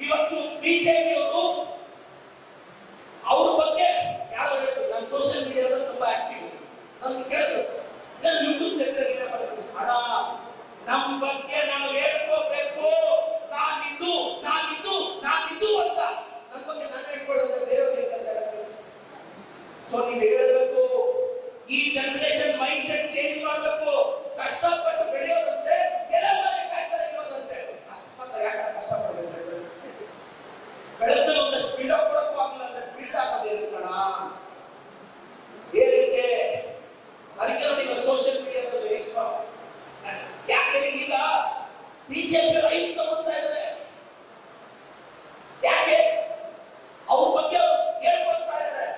ಇವತ್ತು ಬಿಜೆಪಿಯವರು ಅವ್ರ ಬಗ್ಗೆ ಯಾರು ಹೇಳಿದ್ರು, ನಾನು ಸೋಷಿಯಲ್ ಮೀಡಿಯಾದಲ್ಲಿ ತುಂಬಾ ಆಕ್ಟಿವ್, ನನ್ಗೆ ಕೇಳಿದ್ರು ನಾನು ಯೂಟ್ಯೂಬ್ ತೆಗೆದ್ರೆ ಮಾಡಿದ್ರು, ಹಣ ನಮ್ಮ ಬಗ್ಗೆ ನಾವು ಹೇಳ್ಕೋಬೇಕು, ನಾನಿದ್ದು ಅಂತ ನನ್ನ ಬಗ್ಗೆ ನಾನು ಹೇಳ್ಕೊಳ್ಳೋದ್ರೆ ಬೇರೆಯವ್ರಿಗೆ ಕೆಲಸ ಆಗ್ತದೆ. ಸೊ ನೀವು ಹೇಳಬೇಕು, ಈ ಜನರೇಷನ್ ಮೈಂಡ್ ಸೆಟ್ ಚೇಂಜ್ ಮಾಡಬೇಕು. ಕಷ್ಟಪಟ್ಟು ಬೆಳೆಯೋದಂತೆ ಎಲ್ಲ ಮನೆ ಕಾಯ್ತಾರೆ ಇರೋದಂತೆ, ಅಷ್ಟು ಮಾತ್ರ ಯಾಕೆ ಕಷ್ಟಪಡಬೇಕು? ಬೆಳೆದ್ರೆ ಒಂದಷ್ಟು ಬಿಲ್ಡಪ್ ಕೊಡಕ್ಕೂ ಆಗಲ್ಲ ಅಂದ್ರೆ ಬಿಲ್ಡ್ ಆಗೋದೇನು ಕಣ, ಏನಕ್ಕೆ? ಅದಕ್ಕೆ ನೋಡಿ ನಾನು ಸೋಷಿಯಲ್ ಮೀಡಿಯಾದಲ್ಲಿ ಇಷ್ಟ ಯಾಕೆ ಹೇಳಿ, ಈಗ ಬಿಜೆಪಿ ರೈಟ್ ತಗೊಂತಾ ಇದ್ದಾರೆ, ಯಾಕೆ ಅವ್ರ ಬಗ್ಗೆ ಅವ್ರು ಹೇಳ್ಕೊಡ್ತಾ ಇದ್ದಾರೆ,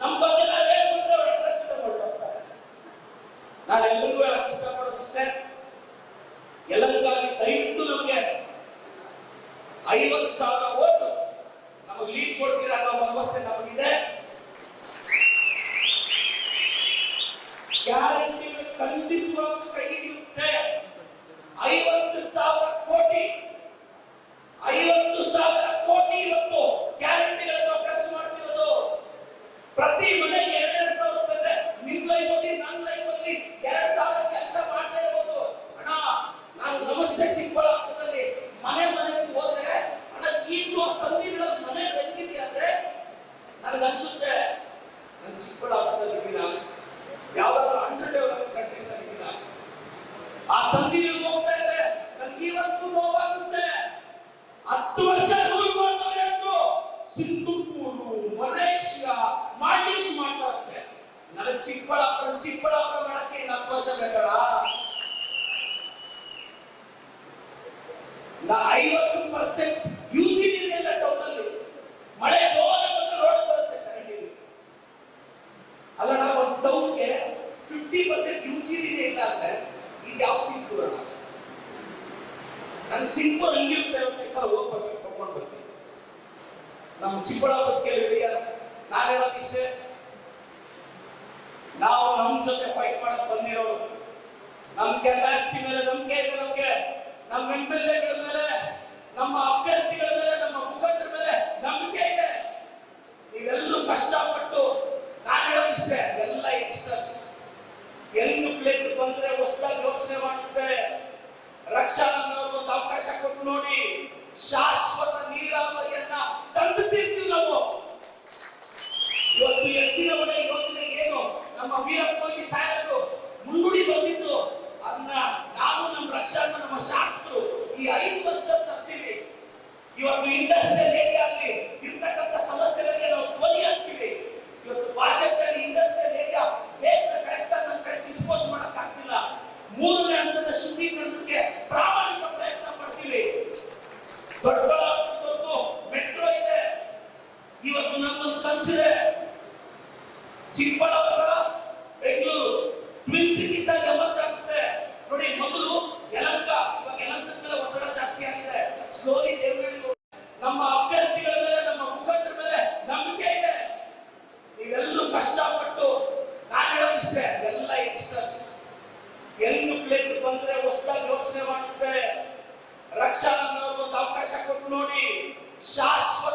ನಮ್ಮ ಬಗ್ಗೆ ನಾವು ಹೇಳ್ಬಿಟ್ರೆ ಅವ್ರು ಇಂಟ್ರೆಸ್ಟ್ ಹೊರಟೋಗ್ತಾರೆ. ನಾನು ಎಲ್ಲರಿಗೂ ಹೇಳಕ್ ಇಷ್ಟಪಡೋದಿಷ್ಟೇ, ಎಲ್ಲರಿಗಾಗಿ ದಯವಿಟ್ಟು ನಮಗೆ 50,000 ಓಟು ನಮಗೆ ಲೀಡ್ ಕೊಡ್ತೀರಾ ಅನ್ನೋ ಭರವಸೆ ನಮಗಿದೆ. ಗ್ಯಾರಂಟಿಗಳು ಖಂಡಿತವಾಗ್ಲೂ ಕೈ ಹಿಡಿಯುತ್ತೆ. 50,000 ಕೋಟಿ ಇವತ್ತು ಗ್ಯಾರಂಟಿಗಳನ್ನು ಖರ್ಚು ಮಾಡ್ತಿರೋದು. ಪ್ರತಿ ಮನೆಗೆ 2,000 ಬಂದ್ರೆ ನಿಮ್ ಲೈಫ್ ಅಲ್ಲಿ ನನ್ನ ಲೈಫ್ ಅಲ್ಲಿ 2,000 ಕೆಲಸ ಮಾಡ್ತಾ ಇರ್ಬೋದು. ಅಣ್ಣ ನಾನು ನಮಸ್ತೆ ಚಿಕ್ಕಬಳ್ಳಾಪುರದಲ್ಲಿ ಮನೆಗೆ ಹೋದ್ರೆ ಅಣ್ಣ ಈಗಲೂ ಸಂಧಿಗಳ ಮನೆ ಬೆಂಕಿದೆ ಅಂದ್ರೆ ನನಗನ್ಸುತ್ತೆ ನಾನು ಚಿಕ್ಕಬಳ್ಳಾಪುರದಲ್ಲಿ ಇದ್ದೀನ, ಯಾವ್ದಾದ್ರು ಅಂಡರ್ ಡೆವಲಪ್ ಕಂಟ್ರೀಸ್ ಅಲ್ಲಿ ಇದ್ದೀನ. ಆ ಸಂಧಿಗಳಿಗೆ ಹೋಗ್ತಾ ಇದ್ರೆ ನನಗೆ ಇವತ್ತು ನೋವಾಗುತ್ತೆ. 10 ವರ್ಷ ರೂಲ್ ಮಾಡ್ತಾರೆ ಅಂದ್ರು ಸಿಂಗಾಪುರ್, ಮಲೇಷಿಯಾ, ಮಾಲ್ಡೀವ್ಸ್ ಮಾಡ್ತಾರಂತೆ. ನನಗೆ ಚಿಕ್ಕಬಳ್ಳಾಪುರ ಮಾಡಕ್ಕೆ 10 ವರ್ಷ ಬೇಕಲ್ಲ. 50% ಯುಜಿಡಿ ಇಲ್ಲ ಟೌನ್ ಅಲ್ಲಿ. ಮಳೆ ಜೋರಾಗಿ ಬಂದ್ರೆ ರೋಡ್ ಬರುತ್ತೆ ಚರಂಡಿ. ಅಲ್ಲ ನಾವು ಒಂದು ಟೌನ್ಗೆ 50% ಯುಜಿಡಿ ಇಲ್ಲ ಅಂದ್ರೆ ಈಗ ಯಾವ ಸಿಂಪುರ? ನಾನು ಸಿಂಪುರ ಹಂಗಿರುತ್ತೆ ಹೋಗ್ಬೇಕು, ತಗೊಂಡು ಬರ್ತೀನಿ. ನಮ್ಮ ಚಿಕ್ಕಬಳ್ಳಾಪುರಕ್ಕೆ ಹಿಡಿಯಲ್ಲ. ನಾನು ಹೇಳೋದಿಷ್ಟೇ, ನಾವು ನಮ್ಮ ಜೊತೆ ಫೈಟ್ ಮಾಡಕ್ ಬಂದಿರೋರು, ನಮ್ಮ ಕೆಪಾಸಿಟಿ ಮೇಲೆ ನಂಬಿಕೆ ಇದೆ ನಮ್ಗೆ, ನಮ್ಮ MLAಗಳ ಮೇಲೆ, ನಮ್ಮ ಅಭ್ಯರ್ಥಿಗಳ ಮೇಲೆ, ನಮ್ಮ ಮುಖಂಡರ ಮೇಲೆ ನಂಬಿಕೆ ಇದೆ. ನೀವೆಲ್ಲರೂ ಕಷ್ಟಪಟ್ಟು, ನಾನು ಹೇಳೋದಿಷ್ಟೇ, ಎಲ್ಲ ಎಕ್ಸ್ಟ್ರಾಸ್ ಹೆಣ್ಣು ಪ್ಲೇಟ್ ಬಂದ್ರೆ ಹೊಸದಾಗಿ ಯೋಚನೆ ಮಾಡುತ್ತೆ. ರಕ್ಷಾನವ್ರಿಗೆ ಒಂದು ಅವಕಾಶ ಕೊಟ್ಟು ನೋಡಿ, ಶಾಶ್ವತ ನೀರಾವರಿಯನ್ನ ತಂದುತ್ತೀರ್ತೀವಿ ನಾವು. ಇವತ್ತು ಎತ್ತಿನ ಮನೆ ಯೋಜನೆ ಏನು ನಮ್ಮ ವೀರಪ್ಪನಿಗೆ ಸಾಯಲು ಮುನ್ನುಡಿ ಬಂದಿದ್ದು, ಅದನ್ನ ನಾನು ನಮ್ಮ ರಕ್ಷಾನ ನಮ್ಮ ಶಾಸಕರು ಈ 5 ವರ್ಷದಲ್ಲಿ ತರ್ತೀವಿ. ಇವತ್ತು ಇಂಡಸ್ಟ್ರಿಯಲ್ ಏರಿಯಾದಲ್ಲಿ ಇರ್ತಕ್ಕಂಥ ಸಮಸ್ಯೆಗಳಿಗೆ ನಾವು ಧ್ವನಿ ಹಾಕ್ತೀವಿ. ಇವತ್ತು ಭಾಷೆಗಳಲ್ಲಿ ಇಂಡಸ್ಟ್ರಿಯಲ್ ಏರಿಯಾ ವೇಸ್ಟ್ ಕರೆಕ್ಟ್ ಆಗಿ ನಮ್ಮ ಕಡೆ ಡಿಸ್ಪೋಸ್ ಮಾಡಕ್ ಆಗ್ತಿಲ್ಲ. 3ನೇ ಹಂತದ ಶುದ್ಧೀಕರಣಕ್ಕೆ ಪ್ರಾಮಾಣಿಕ ಪ್ರಯತ್ನ ಪಡ್ತೀವಿ. ದೊಡ್ಡಬಳ್ಳಾಪುರದವರೆಗೂ ಮೆಟ್ರೋ ಇದೆ. ಇವತ್ತು ನಮ್ಮೊಂದು ಕನಸಿದೆ, ಚಿಕ್ಕಬಳ್ಳಾಪುರ ಬೆಂಗಳೂರು ಟ್ವಿನ್ ಸಿಟೀಸ್ ಆಗಿ ಎಮರ್ಜ್ ಆಗುತ್ತೆ. ನೋಡಿ, ಮೊದಲು ಯಲಹಂಕ, ಇವಾಗ ಯಲಹಂಕದ ಮೇಲೆ ಒತ್ತಡ ಜಾಸ್ತಿ ಆಗಿದೆ. ಸ್ಲೋಲಿ ದೇವನಹಳ್ಳಿ. ನಮ್ಮ ಅಭ್ಯರ್ಥಿಗಳ ಮೇಲೆ, ನಮ್ಮ ಮುಖಂಡರ ಮೇಲೆ ನಂಬಿಕೆ ಇದೆ. ನೀವೆಲ್ಲರೂ ಕಷ್ಟಪಟ್ಟು, ನಾನು ಹೇಳೋದಿಷ್ಟೇ, ಎಲ್ಲ ಎಕ್ಸ್ಟ್ರಾಸ್ ಹೆಣ್ಣು ಪ್ಲೇಟ್ ಬಂದ್ರೆ ಹೊಸದಾಗಿ ಯೋಚನೆ ಮಾಡುತ್ತೆ. ರಕ್ಷಾನವ್ರಿಗೆ ಒಂದು ಅವಕಾಶ ಕೊಟ್ಟು ನೋಡಿ, ಶಾಶ್ವತ